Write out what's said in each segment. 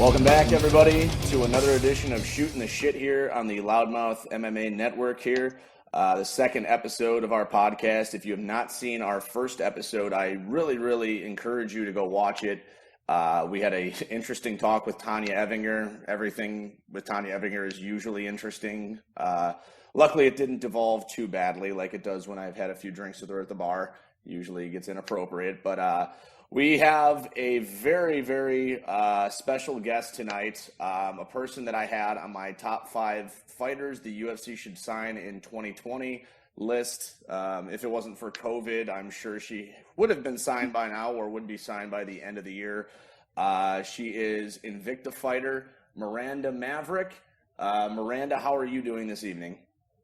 Welcome back, everybody, to another edition of Shootin' the Shit here on the Loudmouth MMA Network here. The second episode of our podcast. If you have not seen our first episode, I really encourage you to go watch it. We had an interesting talk with Tanya Evinger. Everything with Tanya Evinger is usually interesting. Luckily, it didn't devolve too badly like it does when I've had a few drinks with her at the bar. Usually it gets inappropriate, but we have a very special guest tonight, a person that I had on my top 5 fighters the UFC should sign in 2020 list. If it wasn't for COVID, I'm sure she would have been signed by now or would be signed by the end of the year. She is Invicta fighter Miranda Maverick. Miranda, how are you doing this evening?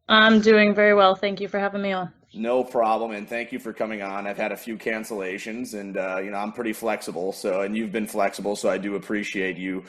I'm doing very well. Thank you for having me on. No problem, and thank you for coming on. I've had a few cancellations, and I'm pretty flexible. And you've been flexible, so I do appreciate you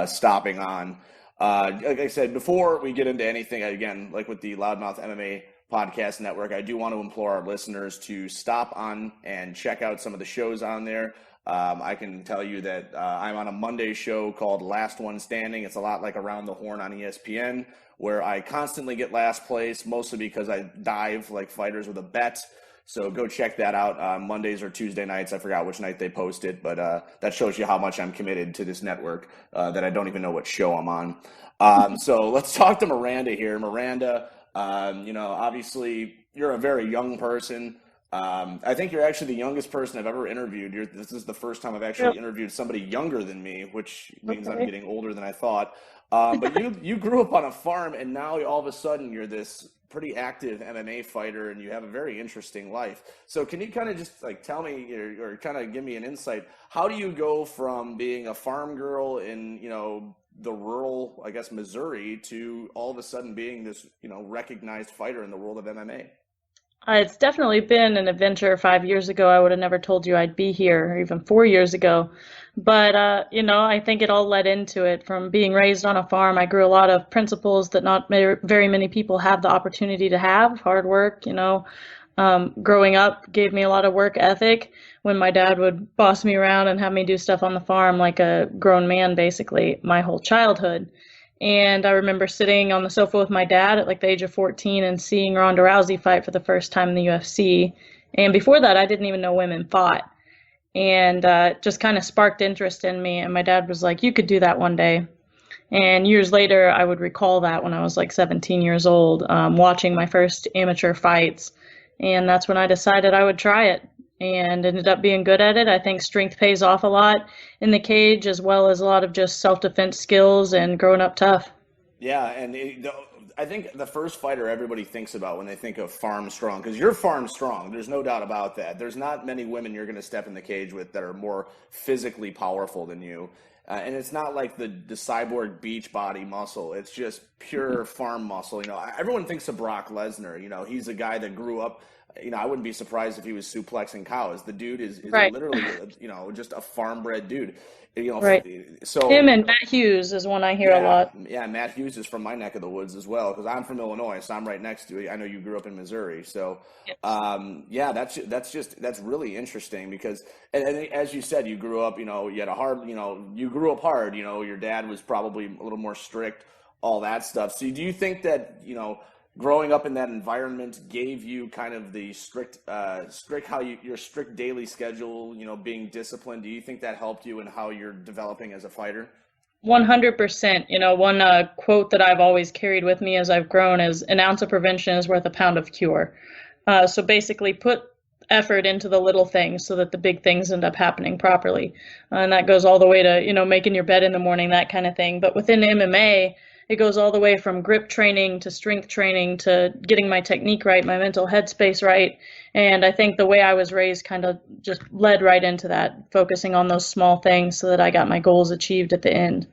stopping on. Like I said, before we get into anything, again, like with the Loudmouth MMA Podcast Network, I do want to implore our listeners to stop on and check out some of the shows on there. I can tell you that I'm on a Monday show called Last One Standing. It's a lot like Around the Horn on ESPN, where I constantly get last place, mostly because I dive like fighters with a bet. So go check that out. Mondays or Tuesday nights. I forgot which night they post it, but that shows you how much I'm committed to this network, that I don't even know what show I'm on. So let's talk to Miranda here. Miranda, obviously you're a very young person. I think you're actually the youngest person I've ever interviewed. This is the first time I've actually interviewed somebody younger than me, which means I'm getting older than I thought. But you grew up on a farm, and now all of a sudden you're this pretty active MMA fighter, and you have a very interesting life. So can you kind of just like tell me or kind of give me an insight? How do you go from being a farm girl in, the rural, I guess, Missouri to all of a sudden being this, recognized fighter in the world of MMA? It's definitely been an adventure. 5 years ago, I would have never told you I'd be here, or even 4 years ago. But, I think it all led into it. From being raised on a farm, I grew a lot of principles that not very many people have the opportunity to have. Hard work, growing up gave me a lot of work ethic when my dad would boss me around and have me do stuff on the farm like a grown man, basically, my whole childhood. And I remember sitting on the sofa with my dad at like the age of 14 and seeing Ronda Rousey fight for the first time in the UFC. And before that, I didn't even know women fought. And it just kind of sparked interest in me. And my dad was like, you could do that one day. And years later, I would recall that when I was like 17 years old, watching my first amateur fights. And that's when I decided I would try it, and ended up being good at it. I think strength pays off a lot in the cage, as well as a lot of just self-defense skills and growing up tough. Yeah, and I think the first fighter everybody thinks about when they think of farm strong, because you're farm strong, there's no doubt about that. There's not many women you're going to step in the cage with that are more physically powerful than you. And it's not like the cyborg beach body muscle. It's just pure farm muscle. Everyone thinks of Brock Lesnar. He's a guy that grew up. I wouldn't be surprised if he was suplexing cows. The dude is Right. literally, just a farm-bred dude. Right. So Him and Matt Hughes is one I hear a lot. Yeah, Matt Hughes is from my neck of the woods as well, because I'm from Illinois, so I'm right next to it. I know you grew up in Missouri, so that's really interesting because, and as you said, you grew up, you had a hard, you grew up hard. Your dad was probably a little more strict, all that stuff. So do you think that growing up in that environment gave you kind of the strict your strict daily schedule, being disciplined? Do you think that helped you in how you're developing as a fighter? 100%. One quote that I've always carried with me as I've grown is an ounce of prevention is worth a pound of cure. So basically put effort into the little things so that the big things end up happening properly. And that goes all the way to, making your bed in the morning, that kind of thing. But within MMA, it goes all the way from grip training to strength training to getting my technique right, my mental headspace right. And I think the way I was raised kind of just led right into that, focusing on those small things so that I got my goals achieved at the end.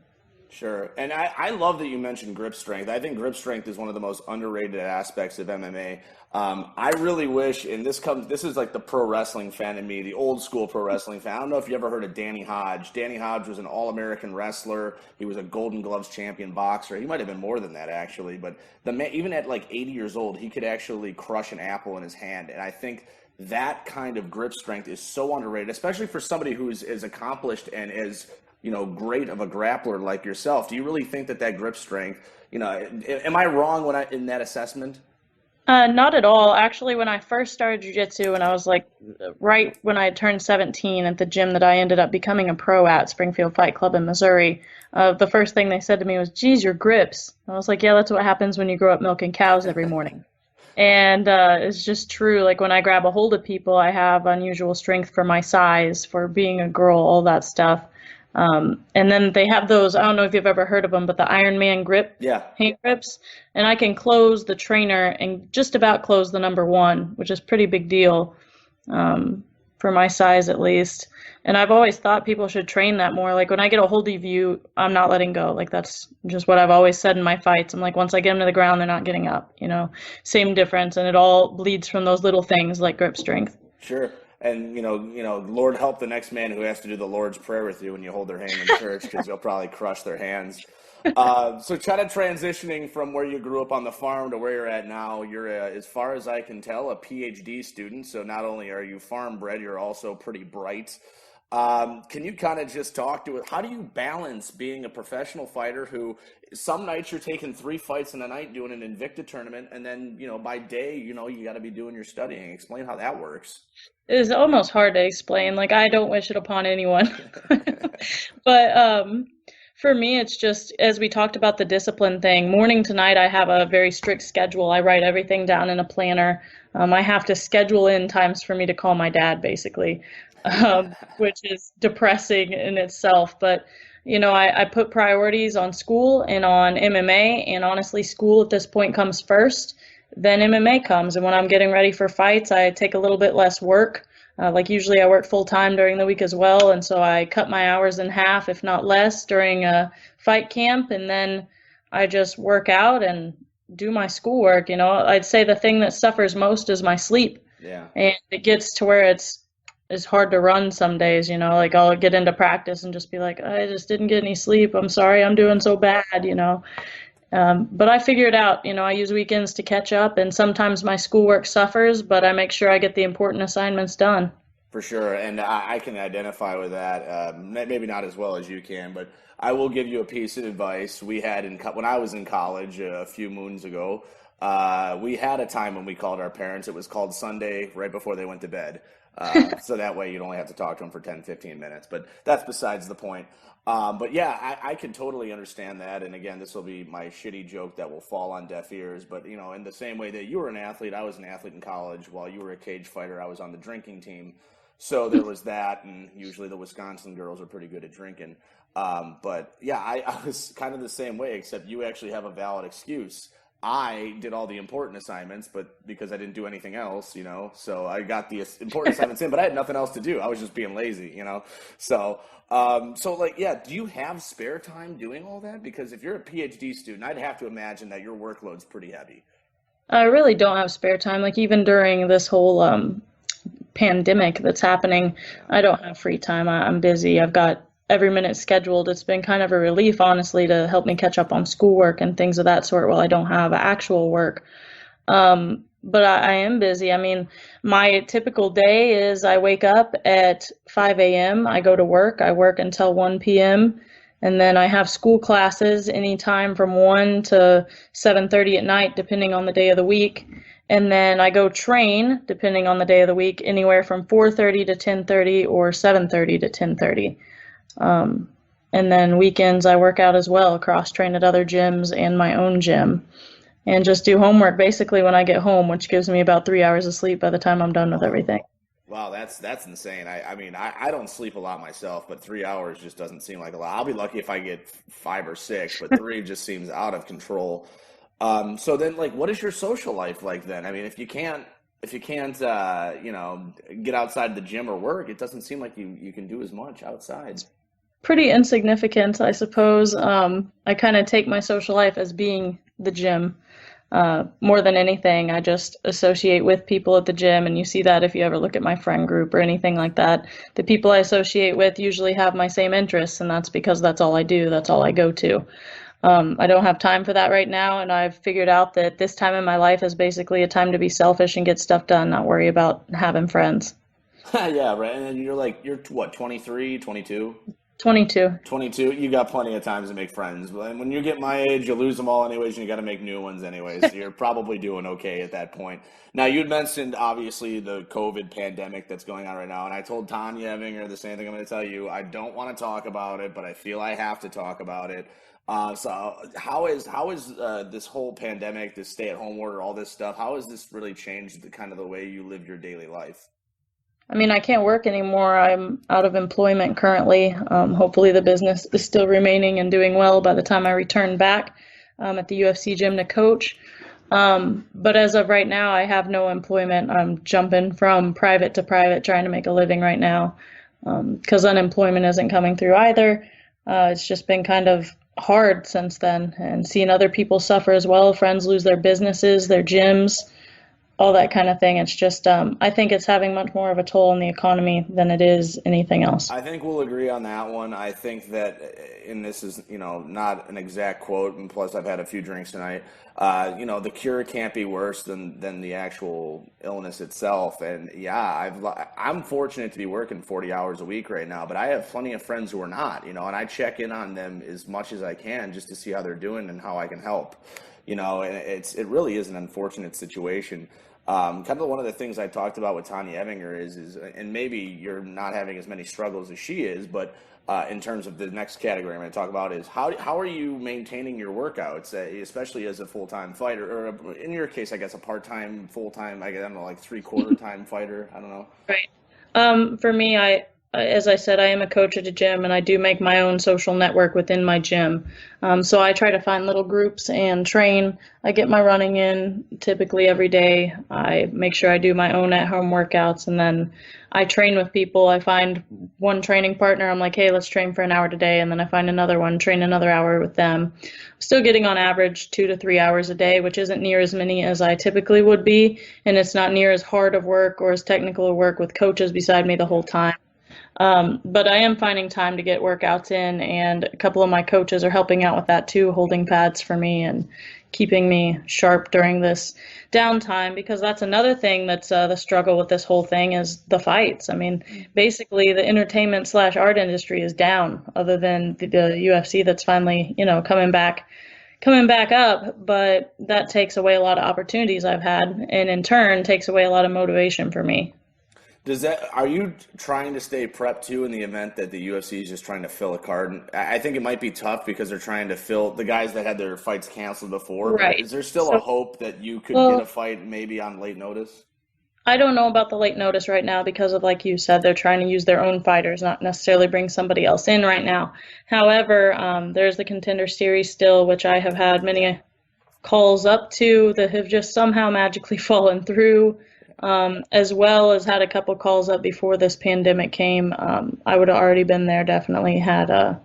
Sure. And I love that you mentioned grip strength. I think grip strength is one of the most underrated aspects of MMA. I really wish, and this is like the pro wrestling fan in me, the old school pro wrestling fan. I don't know if you ever heard of Danny Hodge. Danny Hodge was an All-American wrestler. He was a Golden Gloves champion boxer. He might have been more than that, actually. But even at like 80 years old, he could actually crush an apple in his hand. And I think that kind of grip strength is so underrated, especially for somebody who's as accomplished and as great of a grappler like yourself. Do you really think that that grip strength, am I wrong in that assessment? Not at all. Actually, when I first started jujitsu, when I was like right when I had turned 17 at the gym that I ended up becoming a pro at, Springfield Fight Club in Missouri, the first thing they said to me was, "Geez, your grips." I was like, "Yeah, that's what happens when you grow up milking cows every morning." And it's just true. Like when I grab a hold of people, I have unusual strength for my size, for being a girl, all that stuff. And then they have those, I don't know if you've ever heard of them, but the Iron Man grip, Yeah. hand grips. And I can close the trainer and just about close the number one, which is a pretty big deal for my size at least. And I've always thought people should train that more. Like when I get a hold of you, I'm not letting go. Like that's just what I've always said in my fights. I'm like, once I get them to the ground, they're not getting up, same difference. And it all bleeds from those little things like grip strength. Sure. And Lord help the next man who has to do the Lord's Prayer with you when you hold their hand in church, because you'll probably crush their hands. So kind of transitioning from where you grew up on the farm to where you're at now, you're, as far as I can tell, a PhD student. So not only are you farm bred, you're also pretty bright. Can you kind of just talk to it? How do you balance being a professional fighter who some nights you're taking 3 fights in a night doing an Invicta tournament, and then, by day, you got to be doing your studying. Explain how that works. It is almost hard to explain. Like I don't wish it upon anyone. But for me, it's just, as we talked about the discipline thing, morning to night, I have a very strict schedule. I write everything down in a planner. I have to schedule in times for me to call my dad, basically, which is depressing in itself. But, I put priorities on school and on MMA, and honestly, school at this point comes first. Then MMA comes, and when I'm getting ready for fights, I take a little bit less work. Like usually I work full time during the week as well, and so I cut my hours in half, if not less, during a fight camp, and then I just work out and do my schoolwork. I'd say the thing that suffers most is my sleep. Yeah. And it gets to where it's hard to run some days, like I'll get into practice and just be like, I just didn't get any sleep. I'm sorry, I'm doing so bad. But I figure it out. I use weekends to catch up, and sometimes my schoolwork suffers, but I make sure I get the important assignments done. For sure, and I can identify with that. Maybe not as well as you can, but I will give you a piece of advice. We had when I was in college a few moons ago, we had a time when we called our parents. It was called Sunday right before they went to bed. So that way you'd only have to talk to them for 10, 15 minutes. But that's besides the point. But yeah, I can totally understand that. And again, this will be my shitty joke that will fall on deaf ears. But, in the same way that you were an athlete, I was an athlete in college. While you were a cage fighter, I was on the drinking team. So there was that. And usually the Wisconsin girls are pretty good at drinking. But yeah, I was kind of the same way, except you actually have a valid excuse. I did all the important assignments, but because I didn't do anything else, so I got the important assignments in, but I had nothing else to do. I was just being lazy, So, yeah, do you have spare time doing all that? Because if you're a PhD student, I'd have to imagine that your workload's pretty heavy. I really don't have spare time. Like even during this whole pandemic that's happening, I don't have free time. I'm busy. I've got every minute scheduled. It's been kind of a relief, honestly, to help me catch up on schoolwork and things of that sort while I don't have actual work. But I am busy. I mean, my typical day is I wake up at 5 a.m. I go to work. I work until 1 p.m. And then I have school classes anytime from 1 to 7:30 at night, depending on the day of the week. And then I go train, depending on the day of the week, anywhere from 4:30 to 10:30 or 7:30 to 10:30. And then weekends I work out as well, cross train at other gyms and my own gym, and just do homework basically when I get home, which gives me about 3 hours of sleep by the time I'm done with everything. Wow, that's insane. I mean, I don't sleep a lot myself, but 3 hours just doesn't seem like a lot. I'll be lucky if I get 5 or 6, but 3 just seems out of control. So then, like, what is your social life like then? I mean, if you can't, get outside the gym or work, it doesn't seem like you can do as much outside. Pretty insignificant, I suppose. I kind of take my social life as being the gym. More than anything, I just associate with people at the gym, and you see that if you ever look at my friend group or anything like that. The people I associate with usually have my same interests, and that's because that's all I do, that's all I go to. I don't have time for that right now, and I've figured out that this time in my life is basically a time to be selfish and get stuff done, not worry about having friends. Yeah, right. And you're what, 23, 22? 22. 22, you got plenty of times to make friends. And when you get my age, you lose them all anyways, and you got to make new ones anyways. So you're probably doing okay at that point. Now, you'd mentioned obviously the COVID pandemic that's going on right now, and I told Tanya Evinger the same thing I'm going to tell you. I don't want to talk about it, but I feel I have to talk about it. So how is this whole pandemic, this stay-at-home order, all this stuff? How has this really changed the kind of the way you live your daily life? I mean, I can't work anymore. I'm out of employment currently. Hopefully, the business is still remaining and doing well by the time I return back at the UFC gym to coach. But as of right now, I have no employment. I'm jumping from private to private, trying to make a living right now because unemployment isn't coming through either. It's just been kind of hard since then, and seeing other people suffer as well. Friends lose their businesses, their gyms, all that kind of thing. It's just, I think it's having much more of a toll on the economy than it is anything else. I think we'll agree on that one. I think that, and this is, not an exact quote, and plus I've had a few drinks tonight. The cure can't be worse than the actual illness itself. And yeah, I'm fortunate to be working 40 hours a week right now, but I have plenty of friends who are not, and I check in on them as much as I can just to see how they're doing and how I can help. And it really is an unfortunate situation. Kind of one of the things I talked about with Tanya Evinger is, and maybe you're not having as many struggles as she is, but in terms of the next category I'm going to talk about is how are you maintaining your workouts, especially as a full-time fighter, or in your case, I guess a part-time, full-time, I don't know, like three-quarter time fighter. I don't know. Right. For me, as I said, I am a coach at a gym, and I do make my own social network within my gym. So I try to find little groups and train. I get my running in typically every day. I make sure I do my own at-home workouts, and then I train with people. I find one training partner. I'm like, hey, let's train for an hour today, and then I find another one, train another hour with them. I'm still getting on average 2 to 3 hours a day, which isn't near as many as I typically would be, and it's not near as hard of work or as technical of work with coaches beside me the whole time. But I am finding time to get workouts in, and a couple of my coaches are helping out with that too, holding pads for me and keeping me sharp during this downtime, because that's another thing that's the struggle with this whole thing is the fights. I mean, basically the entertainment slash art industry is down, other than the UFC that's finally, coming back up, but that takes away a lot of opportunities I've had, and in turn takes away a lot of motivation for me. Are you trying to stay prepped too in the event that the UFC is just trying to fill a card? And I think it might be tough because they're trying to fill the guys that had their fights canceled before. But Right. is there still a So, hope that you could get a well, fight maybe on late notice? I don't know about the late notice right now because of, like you said, they're trying to use their own fighters, not necessarily bring somebody else in right now. However, there's the Contender Series still, which I have had many calls up to that have just somehow magically fallen through, as well as had a couple calls up before this pandemic came. I would have already been there definitely had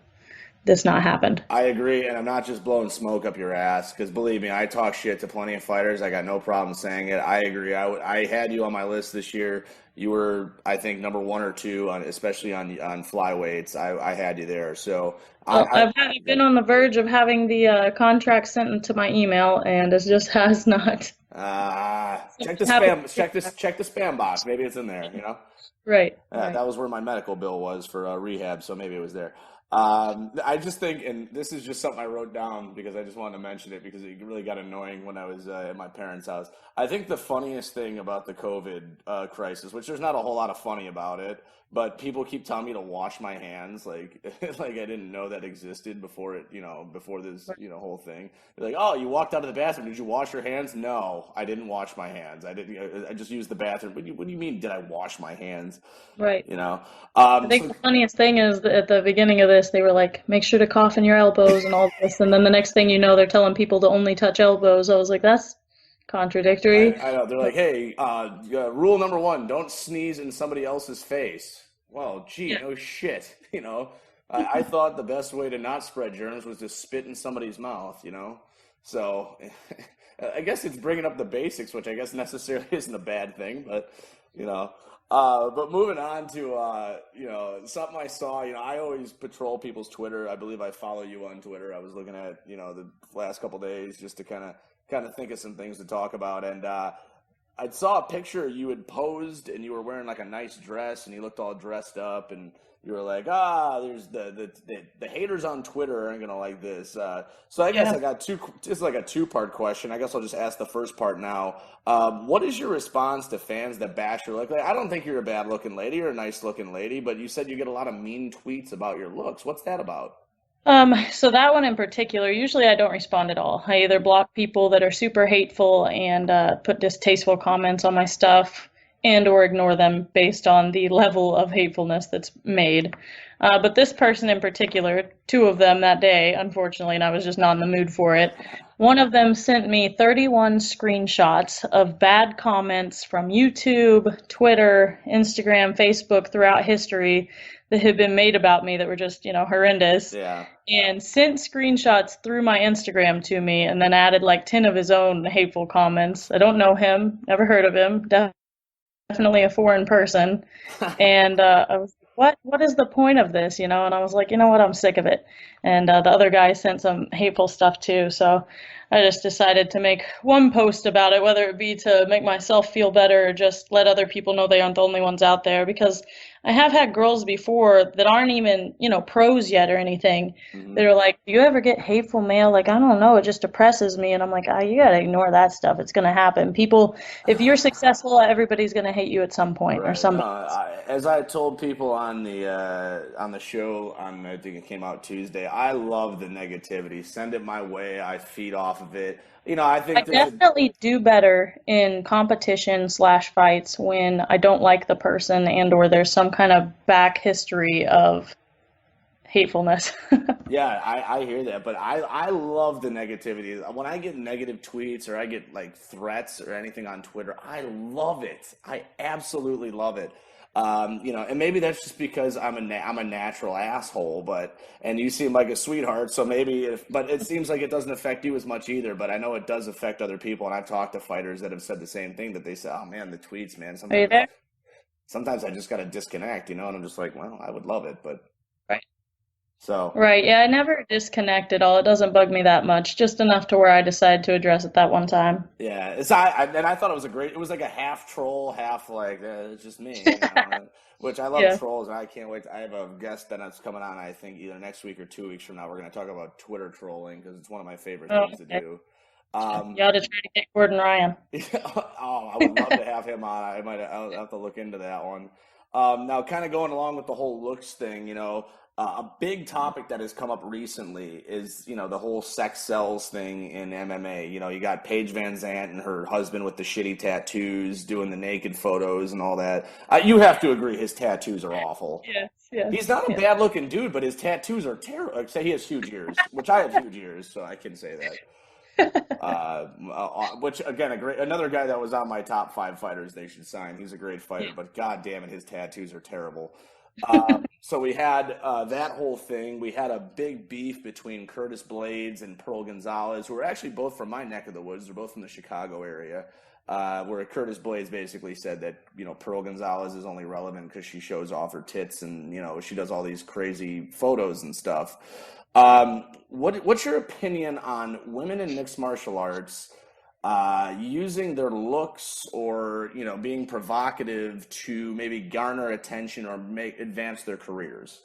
this not happened. I agree, and I'm not just blowing smoke up your ass because believe me, I talk shit to plenty of fighters. I got no problem saying it. I agree. I had you on my list this year. You were, I think, number one or two on, especially on flyweights. I had you there. So Well, I've go been on the verge of having the contract sent into my email, and it just has not check the happened. spam. Check the spam box. Maybe it's in there. Right, right. That was where my medical bill was for rehab, so maybe it was there. I just think, and this is just something I wrote down because I just wanted to mention it because it really got annoying when I was at my parents' house. I think the funniest thing about the COVID crisis, which there's not a whole lot of funny about it, but people keep telling me to wash my hands, like like I didn't know that existed before before this whole thing. They're like, oh, you walked out of the bathroom. Did you wash your hands? No, I didn't wash my hands. I didn't. I just used the bathroom. What do you mean? Did I wash my hands? Right. You know. I think So the funniest thing is that at the beginning of this, they were like, make sure to cough in your elbows and all this. And then the next thing you know, they're telling people to only touch elbows. I was like, that's contradictory. I know they're like, hey, rule number one: don't sneeze in somebody else's face. Well, gee, Yeah. no shit. I thought the best way to not spread germs was to spit in somebody's mouth. So I guess it's bringing up the basics, which I guess necessarily isn't a bad thing, but you know. But moving on to something I saw. I always patrol people's Twitter. I believe I follow you on Twitter. I was looking at the last couple days just to kind of think of some things to talk about, and I saw a picture you had posed and you were wearing like a nice dress and you looked all dressed up and you were like, there's the haters on Twitter aren't gonna like this. So I guess Yeah. I got just like a two-part question. I guess I'll just ask the first part now. What is your response to fans that bash your look? Like, I don't think you're a bad looking lady. You're a nice looking lady, but you said you get a lot of mean tweets about your looks. What's that about? So that one in particular, usually I don't respond at all. I either block people that are super hateful and put distasteful comments on my stuff and or ignore them based on the level of hatefulness that's made. But this person in particular, two of them that day, unfortunately, and I was just not in the mood for it. One of them sent me 31 screenshots of bad comments from YouTube, Twitter, Instagram, Facebook throughout history that had been made about me that were just, horrendous, Yeah. and sent screenshots through my Instagram to me and then added like 10 of his own hateful comments. I don't know him, never heard of him, definitely a foreign person. And I was like, what is the point of this? And I was like, you know what, I'm sick of it. And the other guy sent some hateful stuff too. So I just decided to make one post about it, whether it be to make myself feel better or just let other people know they aren't the only ones out there. Because I have had girls before that aren't even, pros yet or anything. Hmm. They're like, do you ever get hateful mail? Like, I don't know, it just depresses me. And I'm like, you gotta ignore that stuff. It's gonna happen. People, if you're successful, everybody's gonna hate you at some point or Right. No, somebody. as I told people on the show I think it came out Tuesday, I love the negativity. Send it my way. I feed off of it. I I think there's a definitely do better in competition slash fights when I don't like the person and or there's some kind of back history of hatefulness. yeah, I hear that, but I love the negativity. When I get negative tweets or I get like threats or anything on Twitter, I love it. I absolutely love it. And maybe that's just because I'm a natural asshole, and you seem like a sweetheart, so but it seems like it doesn't affect you as much either. But I know it does affect other people, and I've talked to fighters that have said the same thing that they say, "Oh man, the tweets, man. Are you Sometimes there? sometimes I just gotta disconnect, and I'm just like, well, I would love it, but so." Right. Yeah, I never disconnect at all. It doesn't bug me that much, just enough to where I decide to address it that one time. Yeah, and I thought it was like a half troll, half like it's just me, which I love Yeah. trolls, and I can't wait. I have a guest that's coming on, I think either next week or 2 weeks from now. We're going to talk about Twitter trolling because it's one of my favorite Oh, things to okay. do. You ought to try to get Gordon Ryan. Oh, I would love to have him on. I'll have to look into that one. Now, kind of going along with the whole looks thing, a big topic that has come up recently is, the whole sex sells thing in MMA. You got Paige Van Zant and her husband with the shitty tattoos, doing the naked photos and all that. You have to agree his tattoos are awful. Yes, yes, He's not a yes. bad looking dude, but his tattoos are terrible. Like, say he has huge ears, which I have huge ears, so I can say that. Which again, another guy that was on my top five fighters they should sign. He's a great fighter, but god damn it, his tattoos are terrible. So we had that whole thing. We had a big beef between Curtis Blades and Pearl Gonzalez, who are actually both from my neck of the woods. They're both from the Chicago area. Where Curtis Blades basically said that Pearl Gonzalez is only relevant because she shows off her tits and she does all these crazy photos and stuff. What's your opinion on women in mixed martial arts using their looks or being provocative to maybe garner attention or advance their careers?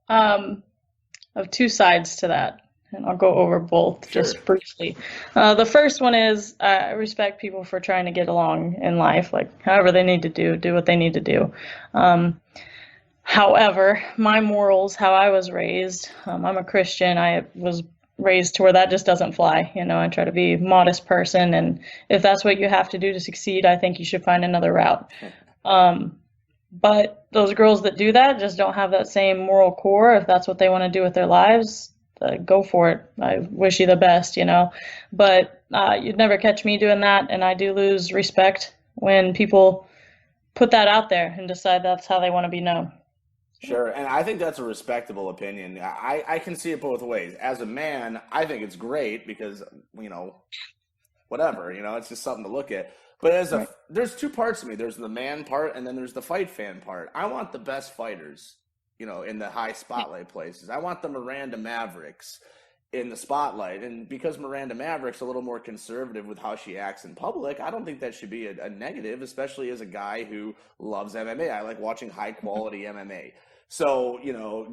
Um, I have two sides to that, and I'll go over both Sure. just briefly. The first one is I respect people for trying to get along in life, like however they need to do what they need to do. Um, However, my morals, how I was raised, I'm a Christian. I was raised to where that just doesn't fly. I try to be a modest person, and if that's what you have to do to succeed, I think you should find another route. Um, but those girls that do that just don't have that same moral core. If that's what they want to do with their lives, go for it. I wish you the best. But you'd never catch me doing that, and I do lose respect when people put that out there and decide that's how they want to be known. Sure, and I think that's a respectable opinion. I can see it both ways. As a man, I think it's great because, whatever, it's just something to look at. But Right. there's two parts to me. There's the man part and then there's the fight fan part. I want the best fighters, in the high spotlight places. I want the Miranda Mavericks in the spotlight. And because Miranda Maverick's a little more conservative with how she acts in public, I don't think that should be a negative, especially as a guy who loves MMA. I like watching high quality MMA. So,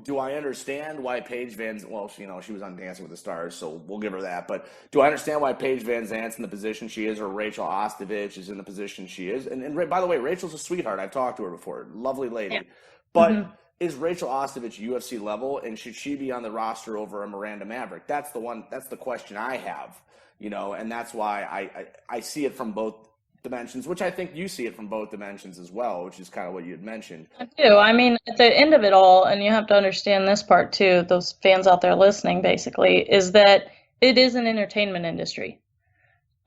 do I understand why Paige well, she was on Dancing with the Stars, so we'll give her that. But do I understand why Paige Van Zant's in the position she is, or Rachel Ostovich is in the position she is? And by the way, Rachel's a sweetheart. I've talked to her before. Lovely lady. Yeah. But is Rachel Ostovich UFC level, and should she be on the roster over a Miranda Maverick? That's the question I have, and that's why I see it from both dimensions, which I think you see it from both dimensions as well, which is kind of what you had mentioned. I do. I mean, at the end of it all, and you have to understand this part too, those fans out there listening, basically, is that it is an entertainment industry.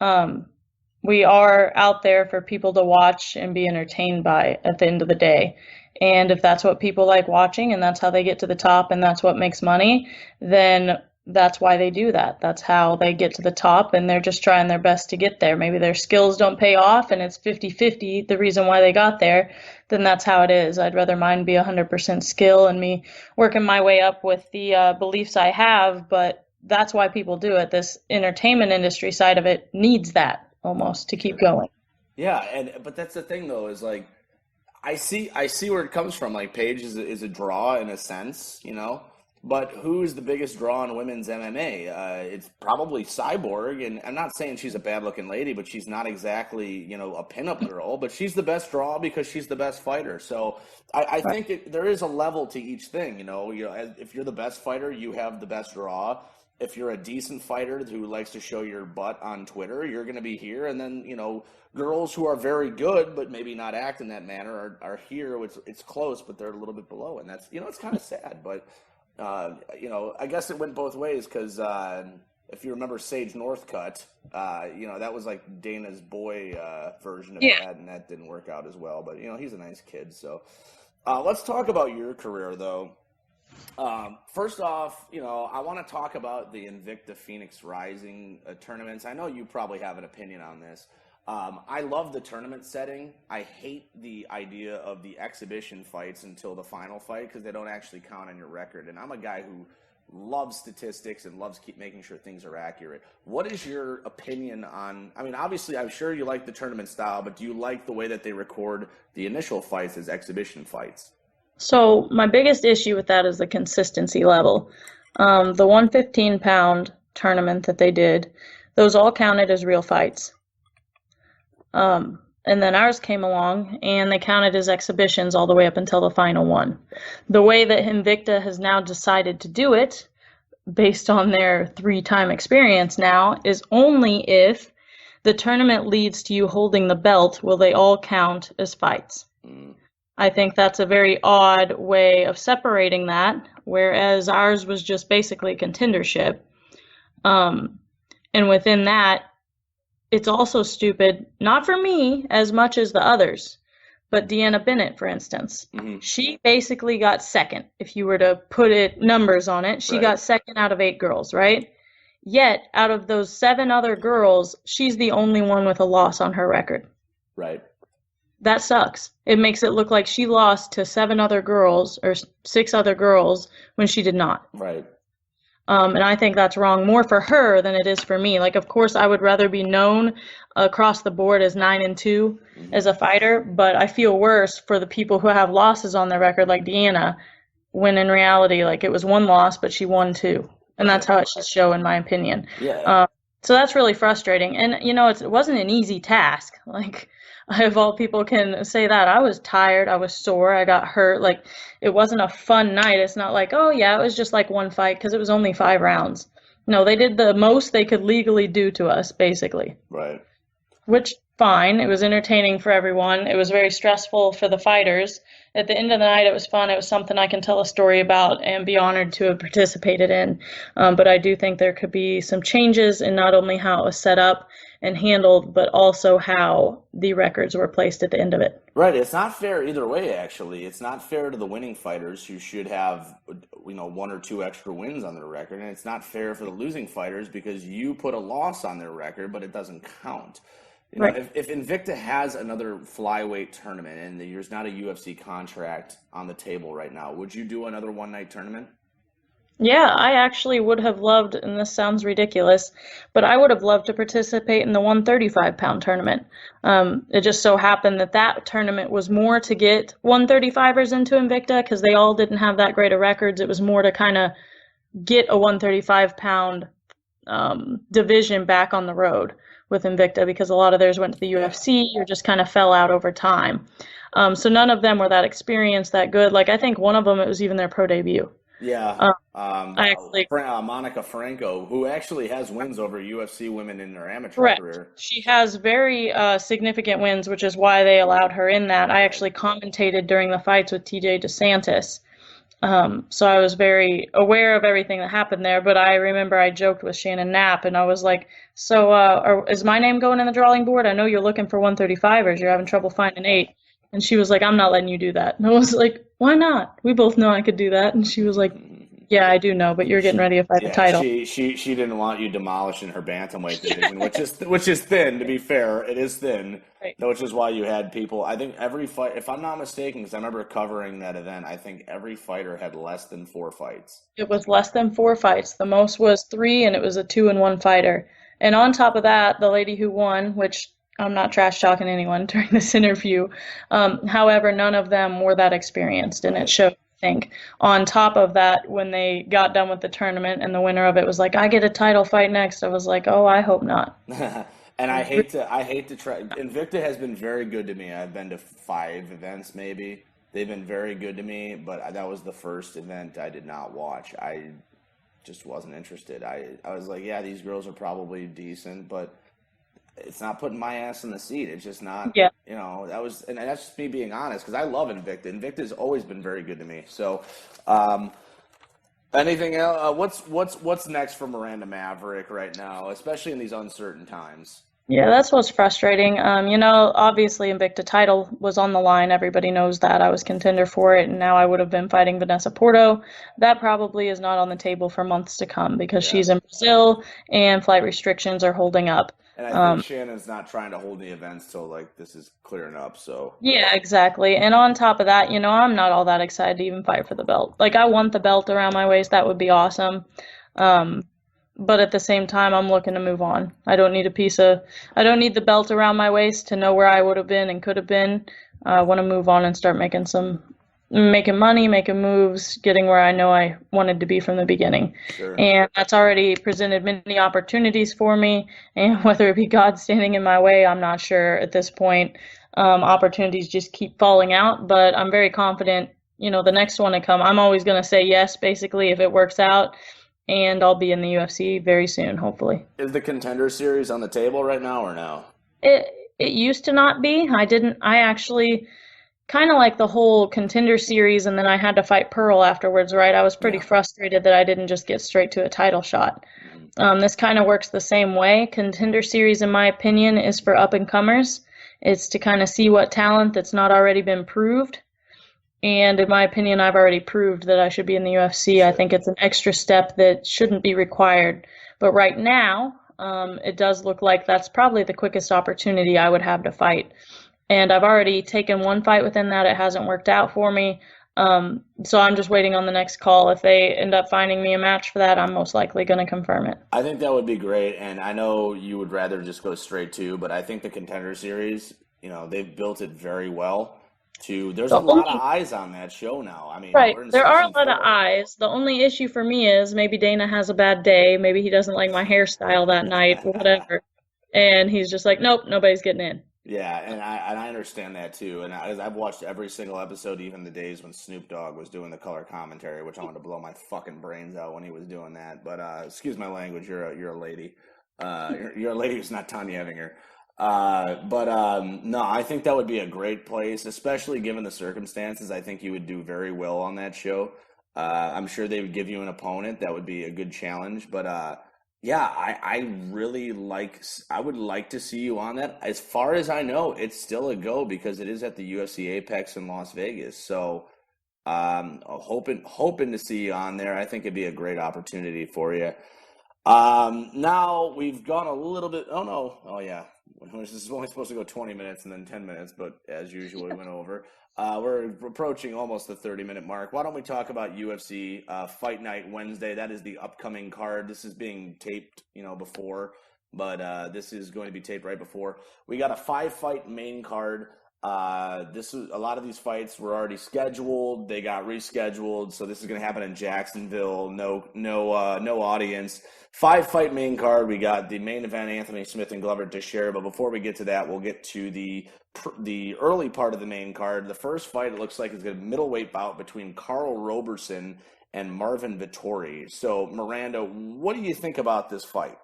We are out there for people to watch and be entertained by at the end of the day. And if that's what people like watching and that's how they get to the top and that's what makes money, then that's why they do that. That's how they get to the top, and they're just trying their best to get there. Maybe their skills don't pay off and it's 50-50 the reason why they got there, then that's how it is. I'd rather mine be 100% skill and me working my way up with the beliefs I have, but that's why people do it. This entertainment industry side of it needs that almost to keep going. Yeah, but that's the thing though, is like I see where it comes from. Like Paige is a draw in a sense, but who is the biggest draw in women's MMA? It's probably Cyborg, and I'm not saying she's a bad-looking lady, but she's not exactly, a pinup girl. But she's the best draw because she's the best fighter. So I think there is a level to each thing. If you're the best fighter, you have the best draw. If you're a decent fighter who likes to show your butt on Twitter, you're going to be here. And then, girls who are very good but maybe not act in that manner are here. It's close, but they're a little bit below, and that's it's kind of sad, but. I guess it went both ways because if you remember Sage Northcutt, that was like Dana's boy version of that, and that didn't work out as well. But he's a nice kid. So let's talk about your career, though. First off, I want to talk about the Invicta Phoenix Rising tournaments. I know you probably have an opinion on this. I love the tournament setting. I hate the idea of the exhibition fights until the final fight because they don't actually count on your record. And I'm a guy who loves statistics and loves keep making sure things are accurate. What is your opinion on, obviously I'm sure you like the tournament style, but do you like the way that they record the initial fights as exhibition fights? So my biggest issue with that is the consistency level. The 115-pound tournament that they did, those all counted as real fights. And then ours came along and they counted as exhibitions all the way up until the final one. The way that Invicta has now decided to do it, based on their 3-time experience now, is only if the tournament leads to you holding the belt will they all count as fights. I think that's a very odd way of separating that, whereas ours was just basically contendership. And within that, it's also stupid, not for me as much as the others, but Deanna Bennett, for instance. She basically got second. If you were to put numbers on it, she got second out of 8 girls, right? Yet, out of those 7 other girls, she's the only one with a loss on her record. Right. That sucks. It makes it look like she lost to 7 other girls or 6 other girls when she did not. Right. And I think that's wrong more for her than it is for me. Like, of course, I would rather be known across the board as 9-2 as a fighter, but I feel worse for the people who have losses on their record, like Deanna, when in reality, like, it was 1 loss, but she won 2. And that's how it should show, in my opinion. Yeah. So that's really frustrating. And, it wasn't an easy task. Like, of all people can say that. I was tired. I was sore. I got hurt. Like, it wasn't a fun night. It's not like, oh, yeah, it was just like 1 fight because it was only 5 rounds. No, they did the most they could legally do to us, basically. Right. Which, fine. It was entertaining for everyone. It was very stressful for the fighters. At the end of the night, it was fun. It was something I can tell a story about and be honored to have participated in. But I do think there could be some changes in not only how it was set up and handled, but also how the records were placed at the end of it. Right. It's not fair either way, actually. It's not fair to the winning fighters who should have, 1 or 2 extra wins on their record. And it's not fair for the losing fighters because you put a loss on their record, but it doesn't count. Right. If Invicta has another flyweight tournament and there's not a UFC contract on the table right now, would you do another one-night tournament? Yeah, I actually would have loved, and this sounds ridiculous, but I would have loved to participate in the 135-pound tournament. It just so happened that that tournament was more to get 135ers into Invicta because they all didn't have that great of records. It was more to kind of get a 135-pound division back on the road with Invicta because a lot of theirs went to the Yeah. UFC or just kind of fell out over time. So none of them were that experienced, that good. Like I think one of them, it was even their pro debut. Yeah. Um, I actually Monica Franco, who actually has wins over UFC women in her amateur correct. career. She has very significant wins, which is why they allowed her in that. I Right. actually commentated during the fights with TJ DeSantis. So I was very aware of everything that happened there, but I remember I joked with Shannon Knapp and I was like, so is my name going in the drawing board? I know you're looking for 135ers. You're having trouble finding eight. And she was like, I'm not letting you do that. And I was like, why not? We both know I could do that. And she was like, yeah, I do know, but you're getting ready to fight the Yeah, title. she didn't want you demolishing her bantamweight division, which is thin, to be fair. It is thin, Right. which is why you had people. I think every fight, if I'm not mistaken, because I remember covering that event, I think every fighter had less than four fights. It was less than four fights. The most was three, and it was a 2-1 fighter. And on top of that, the lady who won, which I'm not trash talking anyone during this interview, however, none of them were that experienced, and it Right. showed, I think. On top of that, when they got done with the tournament and the winner of it was like, I get a title fight next, I was like, oh, I hope not. And It was really I hate to try. Invicta has been very good to me. I've been to five events, maybe. They've been very good to me, but that was the first event I did not watch. I just wasn't interested. I was like, yeah, these girls are probably decent, but it's not putting my ass in the seat. It's just not, yeah. that was, and that's just me being honest, because I love Invicta. Invicta has always been very good to me. So, um, anything else? What's next for Miranda Maverick right now, especially in these uncertain times? Yeah, that's what's frustrating. Obviously Invicta title was on the line. Everybody knows that. I was contender for it, and now I would have been fighting Vanessa Porto. That probably is not on the table for months to come because Yeah. she's in Brazil and flight restrictions are holding up. And I think Um, Shannon's not trying to hold the events till like this is clearing up. So, yeah, exactly. And on top of that, I'm not all that excited to even fight for the belt. Like, I want the belt around my waist. That would be awesome. Um, but at the same time, I'm looking to move on. I don't need the belt around my waist to know where I would have been and could have been. I want to move on and start making money, making moves, getting where I know I wanted to be from the beginning. sure. And that's already presented many opportunities for me. And whether it be God standing in my way, I'm not sure at this point. Opportunities just keep falling out, but I'm very confident, the next one to come, I'm always going to say yes, basically, if it works out. And I'll be in the UFC very soon, hopefully. Is the Contender Series on the table right now or no? It it used to not be. I actually kind of like the whole contender series, and then I had to fight Pearl afterwards, right? I was pretty Yeah. frustrated that I didn't just get straight to a title shot. Mhm. This kind of works the same way. Contender series, in my opinion, is for up and comers. It's to kind of see what talent that's not already been proved. And in my opinion, I've already proved that I should be in the UFC. I Sure. think it's an extra step that shouldn't be required. But right now, it does look like that's probably the quickest opportunity I would have to fight. And I've already taken one fight within that. It hasn't worked out for me. So I'm just waiting on the next call. If they end up finding me a match for that, I'm most likely going to confirm it. I think that would be great, and I know you would rather just go straight to, but I think the Contender Series, they've built it very well. There's a The lot of only eyes on that show now. I mean, Right. we're in There are a season lot of 4. eyes. The only issue for me is maybe Dana has a bad day. Maybe he doesn't like my hairstyle that night or whatever. And he's just like, nope, nobody's getting in. Yeah, and I understand that too. And I've watched every single episode, even the days when Snoop Dogg was doing the color commentary, which I wanted to blow my fucking brains out when he was doing that. But excuse my language, you're a lady. You're a lady who's not Tanya Evinger. But no, I think that would be a great place, especially given the circumstances. I think you would do very well on that show. I'm sure they would give you an opponent that would be a good challenge. But yeah, I really I would like to see you on that. As far as I know, it's still a go because it is at the UFC Apex in Las Vegas. So hoping to see you on there. I think it'd be a great opportunity for you. Now we've gone a little bit. Oh no. Oh yeah. This is only supposed to go 20 minutes and then 10 minutes, but as usual, we went over. We're approaching almost the 30-minute mark. Why don't we talk about UFC Fight Night Wednesday? That is the upcoming card. This is being taped, before, but this is going to be taped right before. We got a 5-fight main card. A lot of these fights were already scheduled. They got rescheduled, so this is going to happen in Jacksonville. No audience. 5-fight main card. We got the main event: Anthony Smith and Glover Teixeira. But before we get to that, we'll get to the early part of the main card. The first fight, it looks like, is a middleweight bout between Karl Roberson and Marvin Vettori. So, Miranda, what do you think about this fight?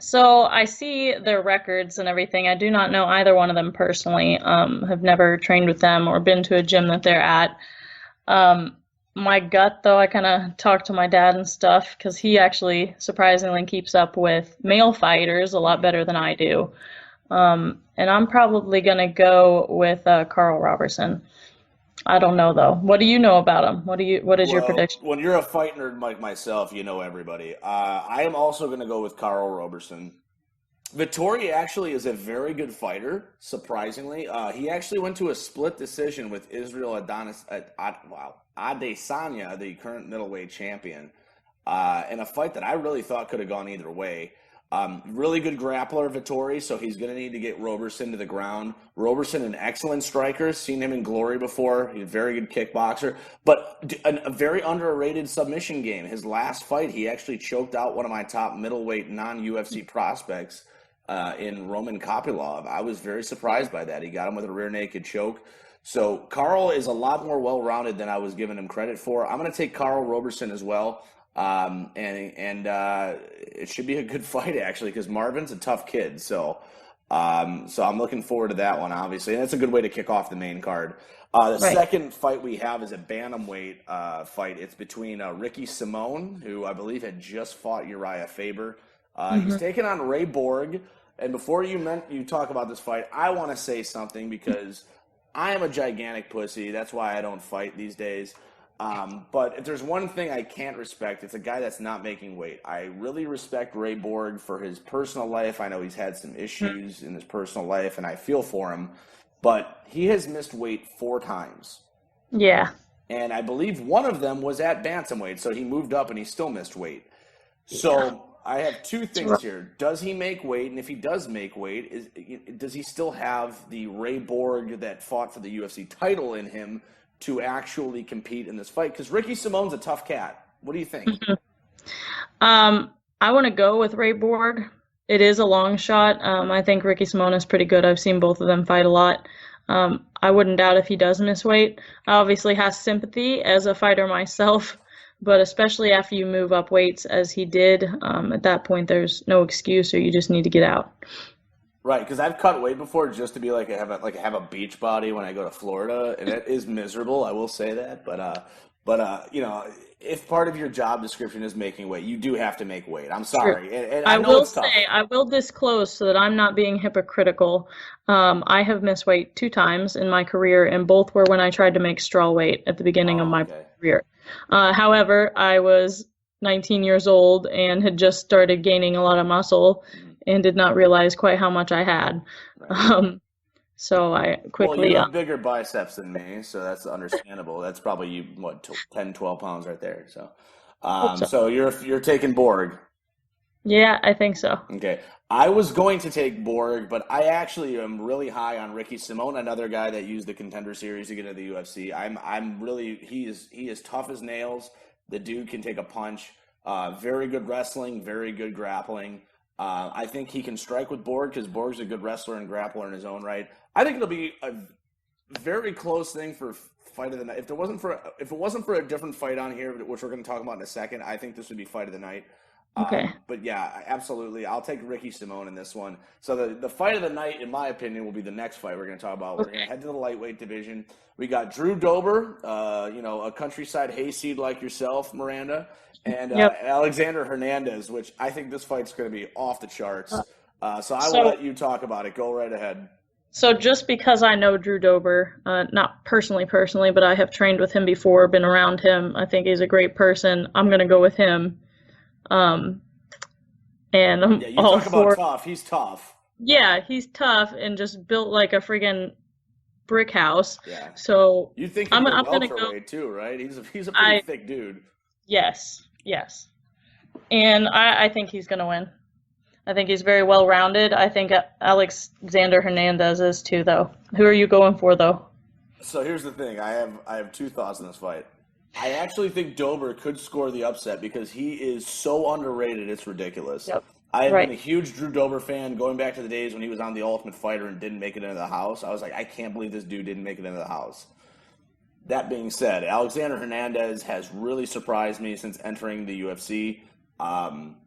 So I see their records and everything. I do not know either one of them personally. Have never trained with them or been to a gym that they're at. My gut, though, I kind of talked to my dad and stuff because he actually surprisingly keeps up with male fighters a lot better than I do. And I'm probably going to go with Karl Roberson. I don't know, though. What do you know about him? What is your prediction? When you're a fight nerd like myself, you know everybody. I am also going to go with Karl Roberson. Vittori actually is a very good fighter, surprisingly. He actually went to a split decision with Israel Adesanya, the current middleweight champion, in a fight that I really thought could have gone either way. Really good grappler, Vettori, so he's going to need to get Roberson to the ground. Roberson, an excellent striker, seen him in glory before. He's a very good kickboxer, but a very underrated submission game. His last fight, he actually choked out one of my top middleweight non-UFC prospects in Roman Kopylov. I was very surprised by that. He got him with a rear naked choke. So Karl is a lot more well-rounded than I was giving him credit for. I'm going to take Karl Roberson as well. And it should be a good fight, actually, because Marvin's a tough kid. So I'm looking forward to that one, obviously. And that's a good way to kick off the main card. Second fight we have is a bantamweight fight. It's between Ricky Simone, who I believe had just fought Uriah Faber. He's taking on Ray Borg. And before you talk about this fight, I want to say something because I am a gigantic pussy. That's why I don't fight these days. But if there's one thing I can't respect, it's a guy that's not making weight. I really respect Ray Borg for his personal life. I know he's had some issues in his personal life, and I feel for him. But he has missed weight 4 times. Yeah. And I believe one of them was at bantamweight, so he moved up and he still missed weight. So I have 2 things here. Does he make weight? And if he does make weight, does he still have the Ray Borg that fought for the UFC title in him to actually compete in this fight? Because Ricky Simone's a tough cat. What do you think? I want to go with Ray Borg. It is a long shot. I think Ricky Simone is pretty good. I've seen both of them fight a lot. I wouldn't doubt if he does miss weight. I obviously have sympathy as a fighter myself, but especially after you move up weights as he did, at that point there's no excuse, or you just need to get out. Right, because I've cut weight before just to be have a beach body when I go to Florida, and it is miserable. I will say that, but if part of your job description is making weight, you do have to make weight. I'm sorry, and I know it's tough. I will disclose so that I'm not being hypocritical. I have missed weight 2 times in my career, and both were when I tried to make straw weight at the beginning of my career. However, I was 19 years old and had just started gaining a lot of muscle and did not realize quite how much I had. Right. So I quickly... Well, you have bigger biceps than me, so that's understandable. That's probably, 10, 12 pounds right there. So so you're taking Borg. Yeah, I think so. Okay. I was going to take Borg, but I actually am really high on Ricky Simone, another guy that used the Contender Series to get into the UFC. He is tough as nails. The dude can take a punch. Very good wrestling, very good grappling. I think he can strike with Borg because Borg's a good wrestler and grappler in his own right. I think it'll be a very close thing for fight of the night. If it wasn't for a different fight on here, which we're going to talk about in a second, I think this would be fight of the night. Okay. But yeah, absolutely. I'll take Ricky Simone in this one. So the fight of the night, in my opinion, will be the next fight we're going to talk about. We're going to head to the lightweight division. We got Drew Dober, a countryside hayseed like yourself, Miranda, and Alexander Hernandez, which I think this fight's going to be off the charts. So I will let you talk about it. Go right ahead. So just because I know Drew Dober, not personally, but I have trained with him before, been around him, I think he's a great person. I'm going to go with him. And I'm you talk about tough. He's tough. Yeah, he's tough and just built like a friggin' brick house. Yeah. So You'd think he'd I'm go I'm gonna go. welterweight too, right? He's a pretty I thick dude. Yes, yes, and I think he's gonna win. I think he's very well rounded. I think Alexander Hernandez is too, though. Who are you going for, though? So here's the thing. I have two thoughts on this fight. I actually think Dober could score the upset because he is so underrated. It's ridiculous. Yep. I have been Right. a huge Drew Dober fan going back to the days when he was on The Ultimate Fighter and didn't make it into the house. I was like, I can't believe this dude didn't make it into the house. That being said, Alexander Hernandez has really surprised me since entering the UFC.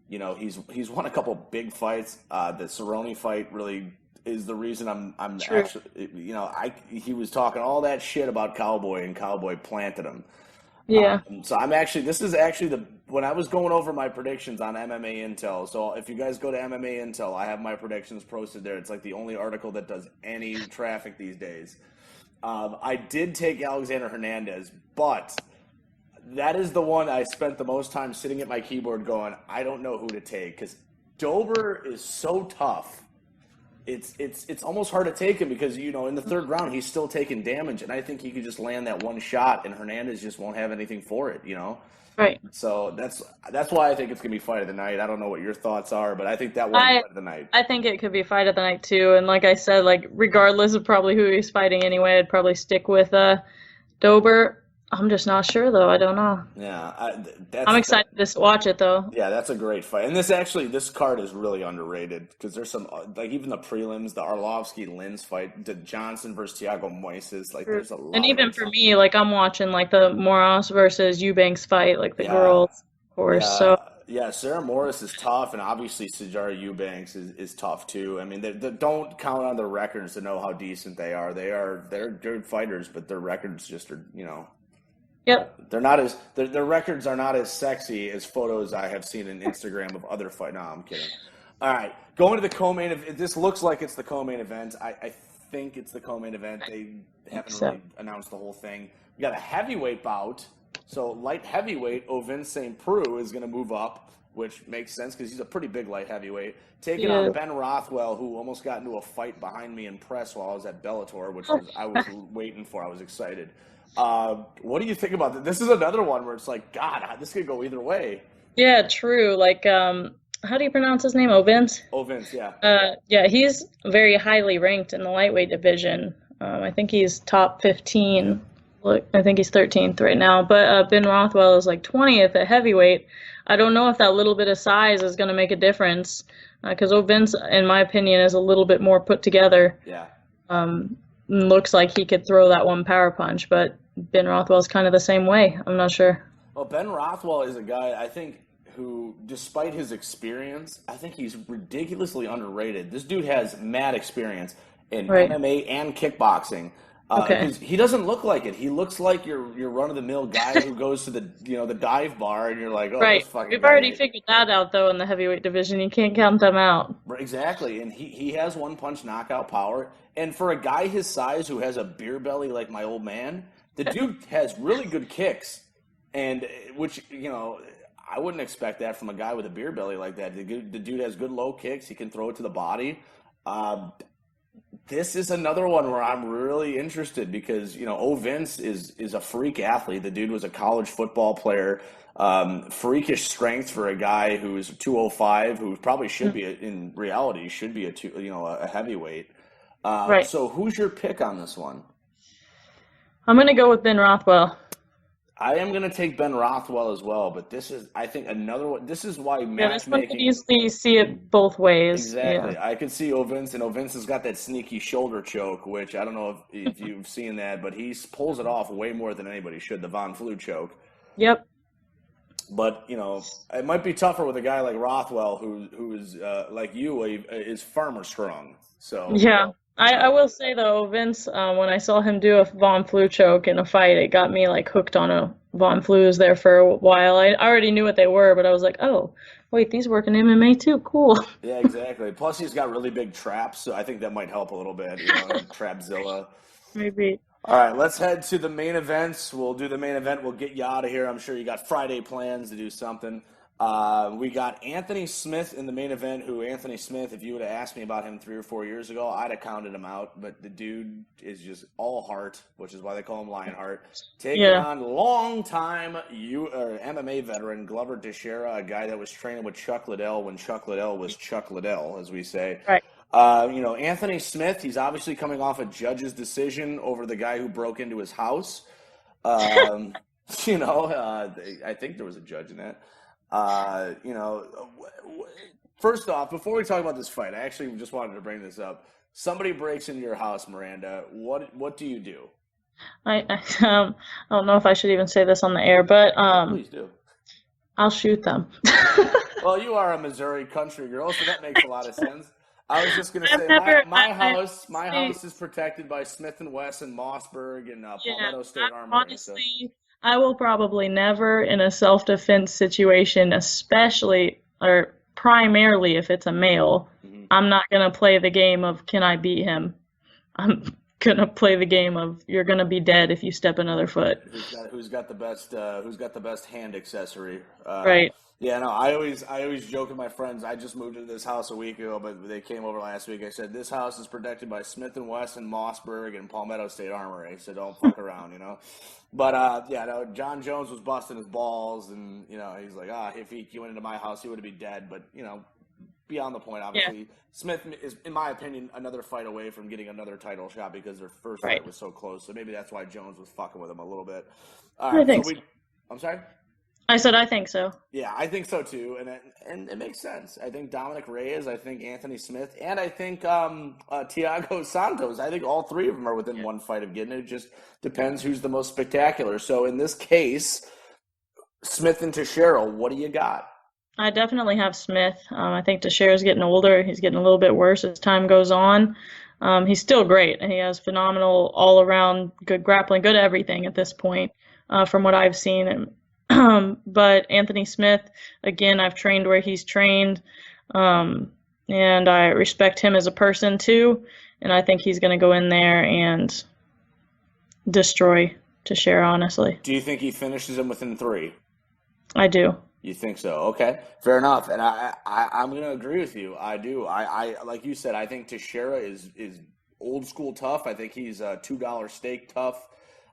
He's won a couple big fights. The Cerrone fight really is the reason I'm True. actually I he was talking all that shit about Cowboy and Cowboy planted him. Yeah. So I'm actually this is actually the when I was going over my predictions on MMA Intel. So if you guys go to MMA Intel, I have my predictions posted there. It's like the only article that does any traffic these days. I did take Alexander Hernandez, but that is the one I spent the most time sitting at my keyboard going, I don't know who to take because Dober is so tough. It's almost hard to take him because in the third round he's still taking damage, and I think he could just land that one shot, and Hernandez just won't have anything for it. Right. So that's why I think it's gonna be fight of the night. I don't know what your thoughts are, but I think that one I fight of the night. I think it could be fight of the night too. And like I said, like regardless of probably who he's fighting anyway, I'd probably stick with Dober. I'm just not sure though. I don't know. Yeah, I'm excited to watch it though. yeah, that's a great fight. And this card is really underrated because there's some like even the prelims, the Arlovsky Lins fight, the Johnson versus Thiago Moises, like True. there's a And lot of even good for stuff. me, like I'm watching like the Moros versus Eubanks fight, like the Yeah, girls, of course. yeah, So yeah. Sarah Morris is tough, and obviously Sijara Eubanks is tough too. I mean, they don't count on their records to know how decent they are. They're good fighters, but their records just are. yep. They're not as their records are not as sexy as photos I have seen in Instagram of other fight. No, I'm kidding. All right, going to the co-main event. This looks like it's the co-main event. I think it's the co-main event. They haven't So really announced the whole thing. We got a heavyweight bout. So light heavyweight, Ovin St. Preux is going to move up, which makes sense because he's a pretty big light heavyweight. Taking on yeah. Ben Rothwell, who almost got into a fight behind me in press while I was at Bellator, which was I was waiting for. I was excited. What do you think about this? This is another one where it's like, God, this could go either way. Yeah, true. Like how do you pronounce his name? Ovens? Oh, Vince, yeah. Yeah, he's very highly ranked in the lightweight division. I think he's top 15. Look, I think he's 13th right now. But Ben Rothwell is like 20th at heavyweight. I don't know if that little bit of size is going to make a difference because Ovens, in my opinion, is a little bit more put together. Yeah. Looks like he could throw that one power punch, but Ben Rothwell's kind of the same way. I'm not sure. Well, Ben Rothwell is a guy I think who, despite his experience, I think he's ridiculously underrated. This dude has mad experience in Right. MMA and kickboxing. Okay. He doesn't look like it. He looks like your run of the mill guy who goes to the dive bar and you're like, oh, Right. this fucking We've guy. already figured that out, though, in the heavyweight division. You can't count them out. Exactly, and he has one punch knockout power. And for a guy his size who has a beer belly like my old man, the dude has really good kicks, and which I wouldn't expect that from a guy with a beer belly like that. The dude has good low kicks. He can throw it to the body. This is another one where I'm really interested because Vince is a freak athlete. The dude was a college football player. Freakish strength for a guy who's 205, who probably should be in reality should be a heavyweight. Right. So who's your pick on this one? I'm going to go with Ben Rothwell. I am going to take Ben Rothwell as well, but this is, I think, another one. This is why Yeah, this one could matchmaking. easily see it both ways. Exactly. Yeah. I could see Ovince, and Ovince has got that sneaky shoulder choke, which I don't know if you've seen that, but he pulls it off way more than anybody should, the Von Flue choke. Yep. But, it might be tougher with a guy like Rothwell, who is, like you, is farmer strong. So, Yeah. I will say though, Vince, when I saw him do a Von Flue choke in a fight, it got me like hooked on a Von Flues there for a while. I already knew what they were, but I was like, oh, wait, these work in MMA too. Cool. yeah, exactly. Plus, he's got really big traps, so I think that might help a little bit, Trapzilla. Maybe. All right, let's head to the main events. We'll do the main event. We'll get you out of here. I'm sure you got Friday plans to do something. We got Anthony Smith in the main event, who Anthony Smith, if you would have asked me about him 3 or 4 years ago, I'd have counted him out. But the dude is just all heart, which is why they call him Lionheart. Taking Yeah. on long-time MMA veteran Glover Teixeira, a guy that was training with Chuck Liddell when Chuck Liddell was Chuck Liddell, as we say. Right. Anthony Smith, he's obviously coming off a judge's decision over the guy who broke into his house. I think there was a judge in that. First off, before we talk about this fight, I actually just wanted to bring this up. Somebody breaks into your house, Miranda. What do you do? I don't know if I should even say this on the air, but Please do. I'll shoot them. Well, you are a Missouri country girl, so that makes a lot of sense. I was just going to I've say, never- my I- house is protected by Smith & Wesson, Mossberg, and Palmetto State Armory. Honestly, I will probably never, in a self-defense situation, especially or primarily if it's a male, Mhm. I'm not gonna play the game of can I beat him? I'm gonna play the game of you're gonna be dead if you step another foot. Who's got the best hand accessory? Right. Yeah, no, I always joke with my friends. I just moved into this house a week ago, but they came over last week. I said this house is protected by Smith & Wesson, Mossberg, and Palmetto State Armory, so don't fuck around, But John Jones was busting his balls, and he's like, if he went into my house, he would be dead. But beyond the point, obviously, Smith is, in my opinion, another fight away from getting another title shot because their first fight was so close. So maybe that's why Jones was fucking with him a little bit. All right, I think so. I'm sorry. I said I think so. Yeah, I think so too, and it makes sense. I think Dominic Reyes, I think Anthony Smith, and I think Thiago Santos. I think all three of them are within one fight of getting it. It just depends who's the most spectacular. So in this case, Smith and Teixeira, what do you got? I definitely have Smith. I think Teixeira's getting older. He's getting a little bit worse as time goes on. He's still great. He has phenomenal all-around good grappling, good everything at this point, from what I've seen. But Anthony Smith, again, I've trained where he's trained, and I respect him as a person too. And I think he's going to go in there and destroy Teixeira, honestly. Do you think he finishes him within 3? I do. You think so? Okay, fair enough. And I'm going to agree with you. I do. I like you said, I think Teixeira is old school tough. I think he's a $2 steak tough.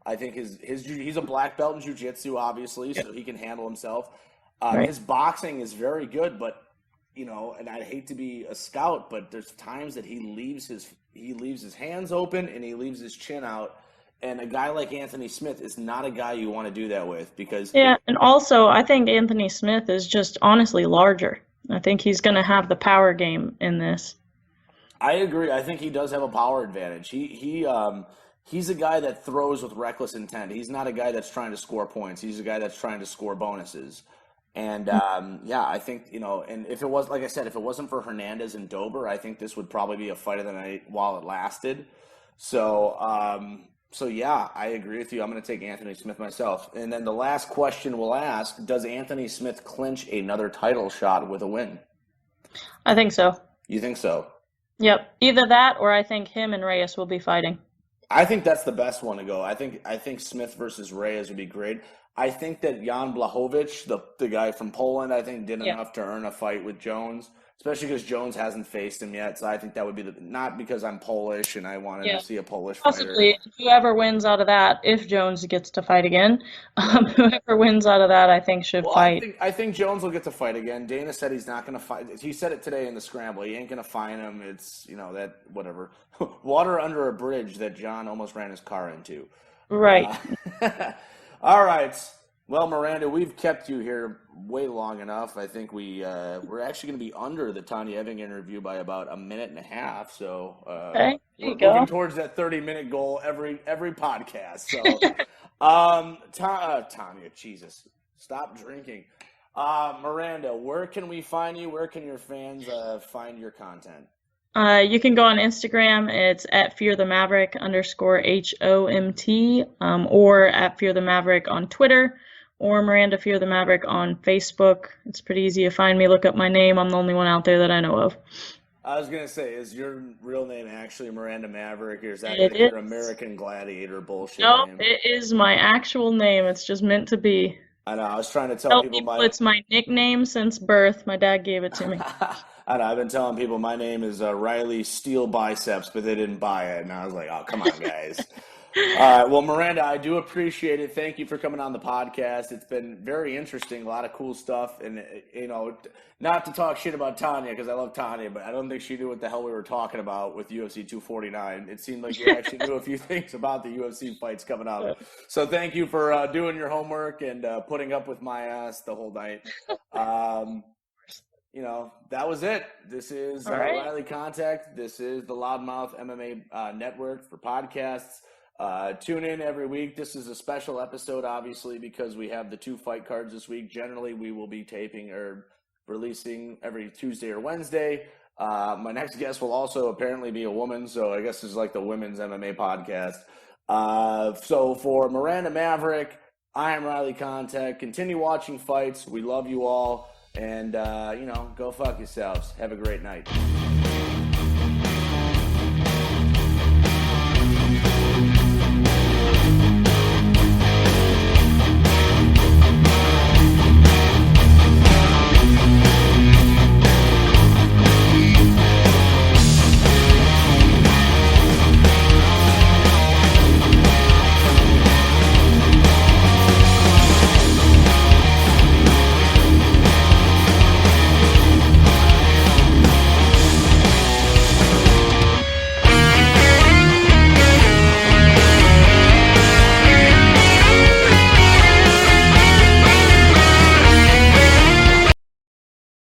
I think he's a black belt in jiu-jitsu, obviously, so he can handle himself. His boxing is very good, but and I'd hate to be a scout, but there's times that he leaves his hands open and he leaves his chin out. And a guy like Anthony Smith is not a guy you want to do that with because and also I think Anthony Smith is just honestly larger. I think he's going to have the power game in this. I agree. I think he does have a power advantage. He's a guy that throws with reckless intent. He's not a guy that's trying to score points. He's a guy that's trying to score bonuses. And I think and if it was like I said, if it wasn't for Hernandez and Dober, I think this would probably be a fight of the night while it lasted. So I agree with you. I'm going to take Anthony Smith myself. And then the last question we'll ask: does Anthony Smith clinch another title shot with a win? I think so. You think so? Yep. Either that or I think him and Reyes will be fighting. I think that's the best one to go. I think Smith versus Reyes would be great. I think that Jan Blachowicz, the guy from Poland, I think did enough to earn a fight with Jones, especially because Jones hasn't faced him yet. So I think that would be not because I'm Polish and I wanted to see a Polish possibly fighter. whoever wins out of that, if Jones gets to fight again, whoever wins out of that, I think should fight. I think Jones will get to fight again. Dana said he's not going to fight. He said it today in the scramble. He ain't going to fight him. It's that whatever water under a bridge that John almost ran his car into. Right. All right. Well, Miranda, we've kept you here way long enough. I think we're actually going to be under the Tanya Eving interview by about a minute and a half. So okay, we're moving towards that 30-minute goal every podcast. So, Tanya, Jesus, stop drinking. Miranda, where can we find you? Where can your fans find your content? You can go on Instagram. It's at @FearTheMaverick _HOMT, or at @FearTheMaverick on Twitter, or Miranda Fear the Maverick on Facebook. It's pretty easy to find me. Look up my name. I'm the only one out there that I know of. I was going to say, is your real name actually Miranda Maverick, or is that your American Gladiator bullshit No, name? it is my actual name. It's just meant to be. I know. I was trying to tell Tell people people my. it's my nickname since birth. My dad gave it to me. I know. I've been telling people my name is Riley Steel Biceps, but they didn't buy it, and I was like, "Oh, come on, guys." All right. Well, Miranda, I do appreciate it. Thank you for coming on the podcast. It's been very interesting, a lot of cool stuff. And, not to talk shit about Tanya, because I love Tanya, but I don't think she knew what the hell we were talking about with UFC 249. It seemed like you actually knew a few things about the UFC fights coming up. So thank you for doing your homework and putting up with my ass the whole night. Um, that was it. This is All right. Riley Kontek. This is the Loudmouth MMA Network for podcasts. Tune in every week. This is a special episode, obviously, because we have the 2 fight cards this week. Generally, we will be taping or releasing every Tuesday or Wednesday. My next guest will also apparently be a woman, so I guess this is like the women's MMA podcast. So for Miranda Maverick, I am Riley Kontek. Continue watching fights. We love you all. And, go fuck yourselves. Have a great night.